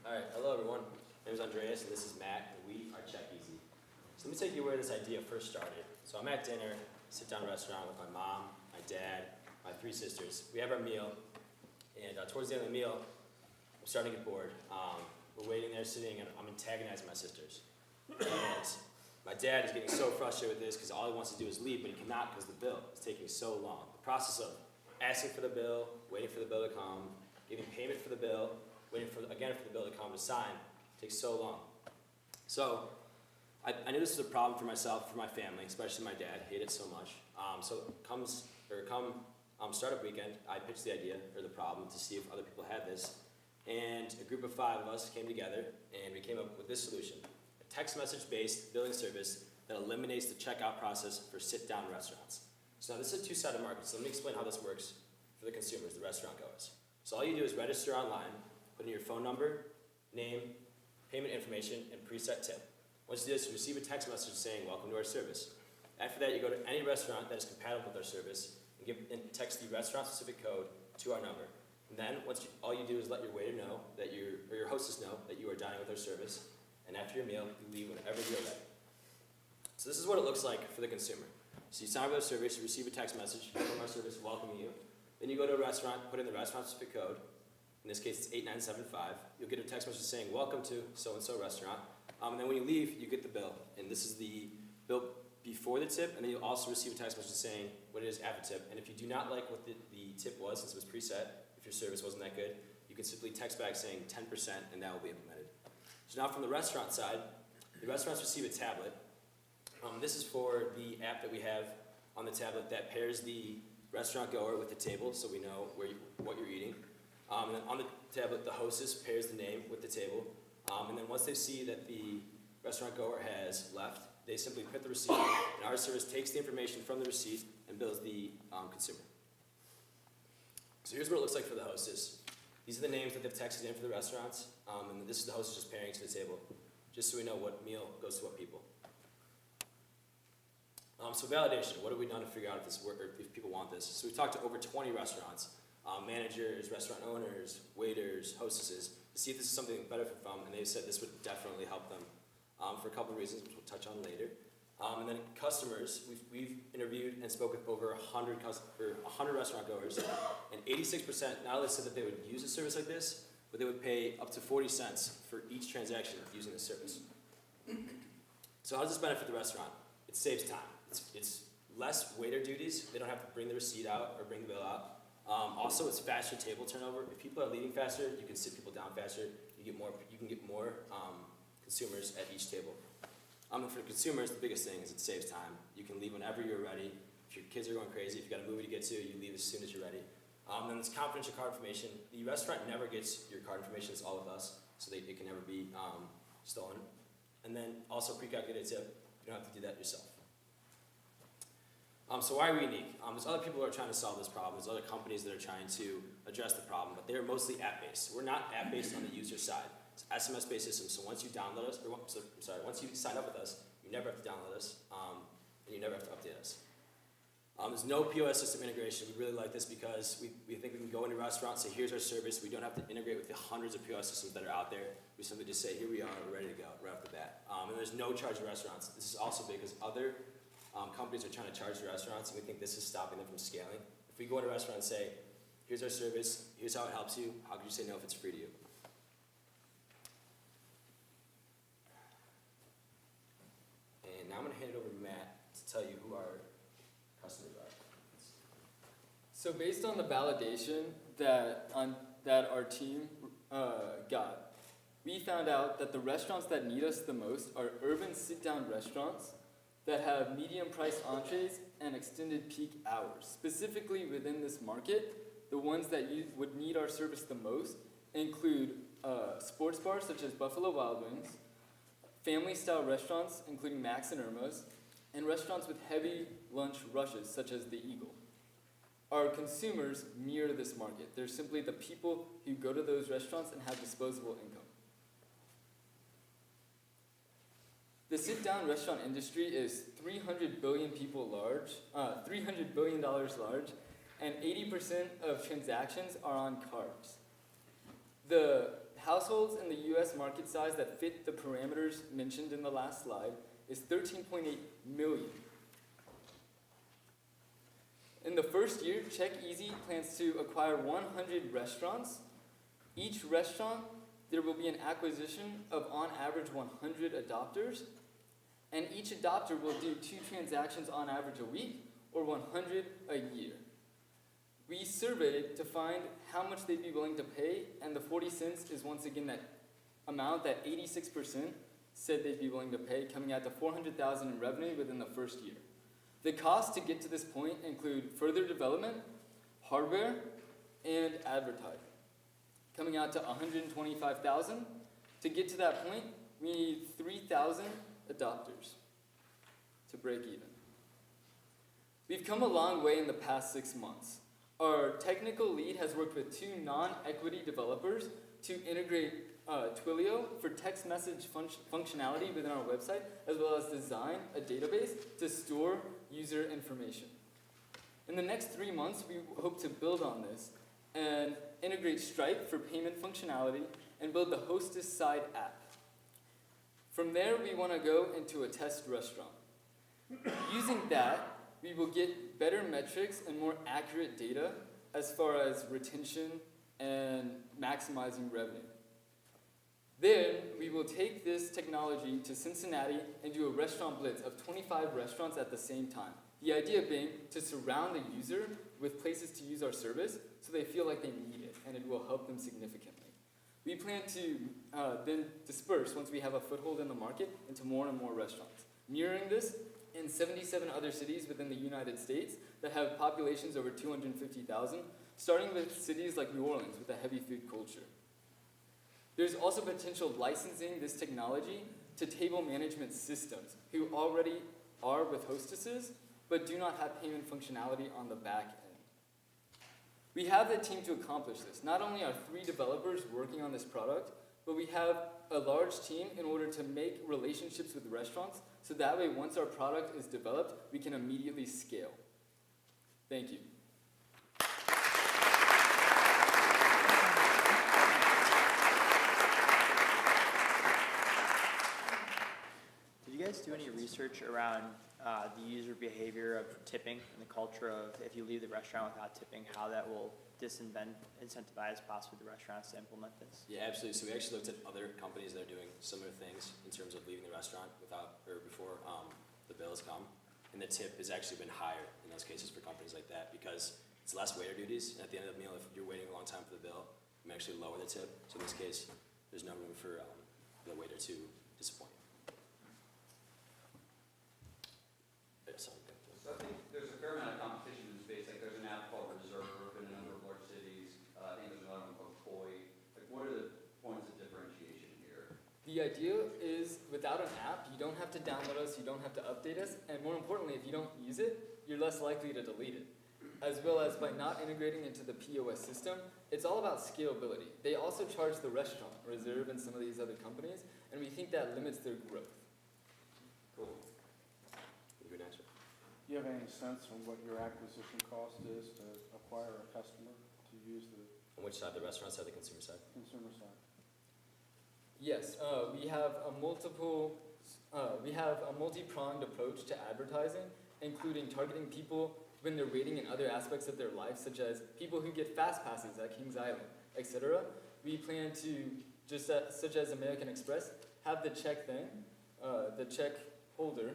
All right, hello everyone. My name is Andreas and this is Matt, and we are Check Easy. So let me take you where this idea first started. So I'm at dinner, sit-down restaurant with my mom, my dad, my three sisters. We have our meal, and towards the end of the meal, I'm starting to get bored. We're waiting there, sitting, and I'm antagonizing my sisters. And my dad is getting so frustrated with this because all he wants to do is leave, but he cannot because the bill is taking so long. The process of asking for the bill, waiting for the bill to come, giving payment for the bill, waiting for the bill to come to sign takes so long. So I knew this was a problem for myself, for my family, especially my dad. Hate it so much. So come startup weekend, I pitched the idea or the problem to see if other people had this, and a group of 5 of us came together and we came up with this solution: a text message-based billing service that eliminates the checkout process for sit-down restaurants. So now this is a two-sided market. So let me explain how this works for the consumers, the restaurant goers. So all you do is register online, put in your phone number, name, payment information, and preset tip. Once you do this, you receive a text message saying, "Welcome to our service." After that, you go to any restaurant that is compatible with our service and text the restaurant-specific code to our number. And then, all you do is let your waiter know that your hostess know that you are dining with our service. And after your meal, you leave whenever you're ready. So this is what it looks like for the consumer. So you sign up with our service, you receive a text message from our service welcoming you. Then you go to a restaurant, put in the restaurant-specific code. In this case, it's 8975. You'll get a text message saying, "Welcome to so-and-so restaurant." And then when you leave, you get the bill. And this is the bill before the tip, and then you'll also receive a text message saying what it is after tip. And if you do not like what the tip was, since it was preset, if your service wasn't that good, you can simply text back saying 10%, and that will be implemented. So now from the restaurant side, the restaurants receive a tablet. This is for the app that we have on the tablet that pairs the restaurant goer with the table, so we know what you're eating. And then on the tablet, the hostess pairs the name with the table. And then once they see that the restaurant goer has left, they simply print the receipt, and our service takes the information from the receipt and bills the consumer. So here's what it looks like for the hostess. These are the names that they've texted in for the restaurants, and this is the hostess just pairing to the table, just so we know what meal goes to what people. So validation, what have we done to figure out if this works, or if people want this? So we talked to over 20 restaurants, managers, restaurant owners, waiters, hostesses, to see if this is something to benefit from, and they said this would definitely help them for a couple of reasons, which we'll touch on later. And then customers, we've interviewed and spoke with over 100 restaurant goers, and 86% not only said that they would use a service like this, but they would pay up to 40 cents for each transaction using the service. So how does this benefit the restaurant? It saves time. It's less waiter duties. They don't have to bring the receipt out or bring the bill out. Also, it's faster table turnover. If people are leaving faster, you can sit people down faster. You can get more consumers at each table. And for consumers, the biggest thing is it saves time. You can leave whenever you're ready. If your kids are going crazy, if you've got a movie to get to, you leave as soon as you're ready. Then there's confidential card information. The restaurant never gets your card information. It's all with us, so it can never be stolen. And then also pre-calculated tip. You don't have to do that yourself. So why are we unique? There's other people who are trying to solve this problem. There's other companies that are trying to address the problem, but they're mostly app-based. We're not app-based on the user side. It's an SMS-based system, so once you download us, once you sign up with us, you never have to download us, and you never have to update us. There's no POS system integration. We really like this because we think we can go into restaurants, say, here's our service. We don't have to integrate with the hundreds of POS systems that are out there. We simply just say, here we are, we're ready to go right off the bat. And there's no charge to restaurants. This is also big because other companies are trying to charge the restaurants, and we think this is stopping them from scaling. If we go into a restaurant and say, here's our service, here's how it helps you, how could you say no if it's free to you? And now I'm going to hand it over to Matt to tell you who our customers are. So based on the validation that our team got, we found out that the restaurants that need us the most are urban sit-down restaurants that have medium-priced entrees and extended peak hours. Specifically within this market, the ones that would need our service the most include sports bars such as Buffalo Wild Wings, family-style restaurants including Max and Irma's, and restaurants with heavy lunch rushes such as the Eagle. Our consumers mirror this market. They're simply the people who go to those restaurants and have disposable income. The sit-down restaurant industry is 300 billion people large, $300 billion large, and 80% of transactions are on cards. How households in the US market size that fit the parameters mentioned in the last slide is 13.8 million. In the first year, CheckEasy plans to acquire 100 restaurants. Each restaurant, there will be an acquisition of on average 100 adopters, and each adopter will do 2 transactions on average a week, or 100 a year. We surveyed to find how much they'd be willing to pay, and the 40 cents is once again that amount that 86% said they'd be willing to pay, coming out to $400,000 in revenue within the first year. The costs to get to this point include further development, hardware, and advertising, coming out to $125,000. To get to that point, we need 3,000 adopters to break even. We've come a long way in the past 6 months. Our technical lead has worked with 2 non-equity developers to integrate Twilio for text message functionality within our website, as well as design a database to store user information. In the next 3 months, we hope to build on this and integrate Stripe for payment functionality and build the Hostess side app. From there, we want to go into a test restaurant. Using that, we will get better metrics and more accurate data as far as retention and maximizing revenue. Then, we will take this technology to Cincinnati and do a restaurant blitz of 25 restaurants at the same time. The idea being to surround the user with places to use our service so they feel like they need it, and it will help them significantly. We plan to then disperse, once we have a foothold in the market, into more and more restaurants. Mirroring this in 77 other cities within the United States that have populations over 250,000, starting with cities like New Orleans with a heavy food culture. There's also potential licensing this technology to table management systems who already are with hostesses but do not have payment functionality on the back end. We have the team to accomplish this. Not only are 3 developers working on this product, but we have a large team in order to make relationships with restaurants so that way once our product is developed, we can immediately scale. Thank you. Did you guys do any research around the user behavior of tipping and the culture of if you leave the restaurant without tipping, how that will incentivize possibly the restaurants to implement this? Yeah, absolutely. So we actually looked at other companies that are doing similar things in terms of leaving the restaurant without or before the bills come, and the tip has actually been higher in those cases for companies like that because it's less waiter duties. And at the end of the meal, if you're waiting a long time for the bill, you may actually lower the tip. So in this case, there's no room for the waiter to disappoint. So I think there's a fair amount of competition in the space. Like there's an app called Reserve in a number of large cities. I think there's another one called Koi. Like what are the points of differentiation here? The idea is without an app, you don't have to download us, you don't have to update us, and more importantly, if you don't use it, you're less likely to delete it. As well as by not integrating into the POS system, it's all about scalability. They also charge the restaurant, Reserve, and some of these other companies, and we think that limits their growth. Cool. Good answer. Do you have any sense on what your acquisition cost is to acquire a customer to use the On which side? The restaurant side, the consumer side? consumer side? Yes, we have a multi-pronged approach to advertising, including targeting people when they're waiting in other aspects of their life, such as people who get fast passes at Kings Island, etc. We plan to, just such as American Express, have the check thing, the check holder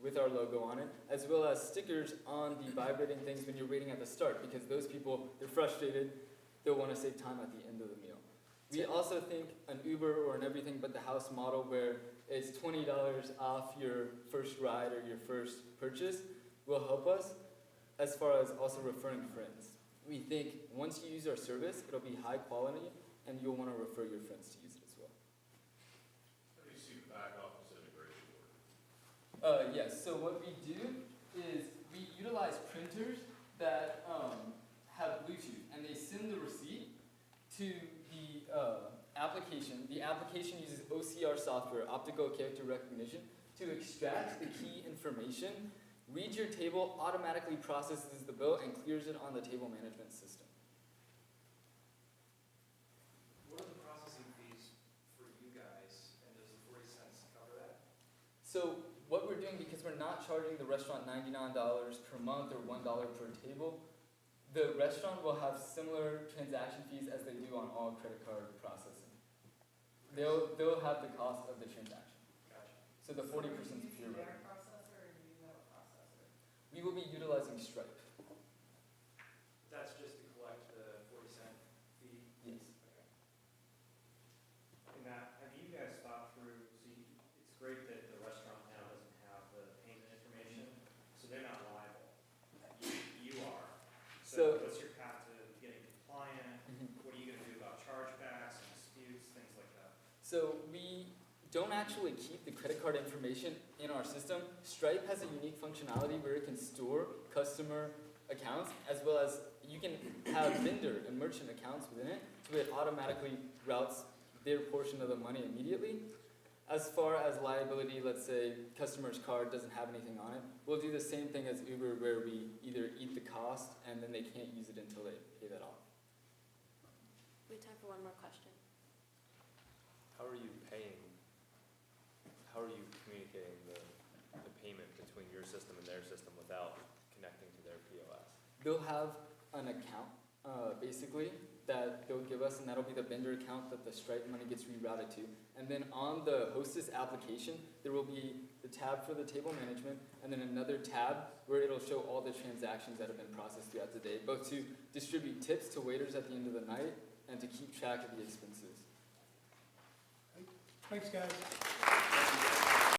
with our logo on it, as well as stickers on the vibrating things when you're waiting at the start, because those people, they're frustrated, they'll want to save time at the end of the meal. We also think an Uber or an everything but the house model where it's $20 off your first ride or your first purchase will help us, as far as also referring friends. We think once you use our service, it'll be high quality and you'll want to refer your friends to use it as well. How do you see the back office integration work? Yes, so what we do is we utilize printers that have Bluetooth, and they send the receipt to the application. The application uses OCR software, optical character recognition, to extract the key information, reads your table, automatically processes the bill, and clears it on the table management system. What are the processing fees charging the restaurant $99 per month or $1 per table, the restaurant will have similar transaction fees as they do on all credit card processing. They'll have the cost of the transaction. Gotcha. So the 40% is pure revenue. We will be utilizing Stripe. That's just to collect the 40-cent fee? Yes. Okay. And Matt, have you guys thought through, it's great that the restaurant now doesn't have the payment information, so they're not liable. You are. So what's your path to getting compliant? What are you gonna do about chargebacks and disputes, things like that? So we don't actually keep the credit card information in our system. Stripe has a unique functionality where it can store customer accounts as well as you can have vendor and merchant accounts within it, so it automatically routes their portion of the money immediately. As far as liability, let's say customer's card doesn't have anything on it, we'll do the same thing as Uber where we either eat the cost and then they can't use it until they pay that off. We have time for one more question. How are you paying, how are you communicating the payment between your system and their system without connecting to their POS? They'll have an account, basically, that they'll give us, and that'll be the vendor account that the Stripe money gets rerouted to. And then on the Hostess application, there will be the tab for the table management, and then another tab where it'll show all the transactions that have been processed throughout the day, both to distribute tips to waiters at the end of the night and to keep track of the expenses. Thanks, guys.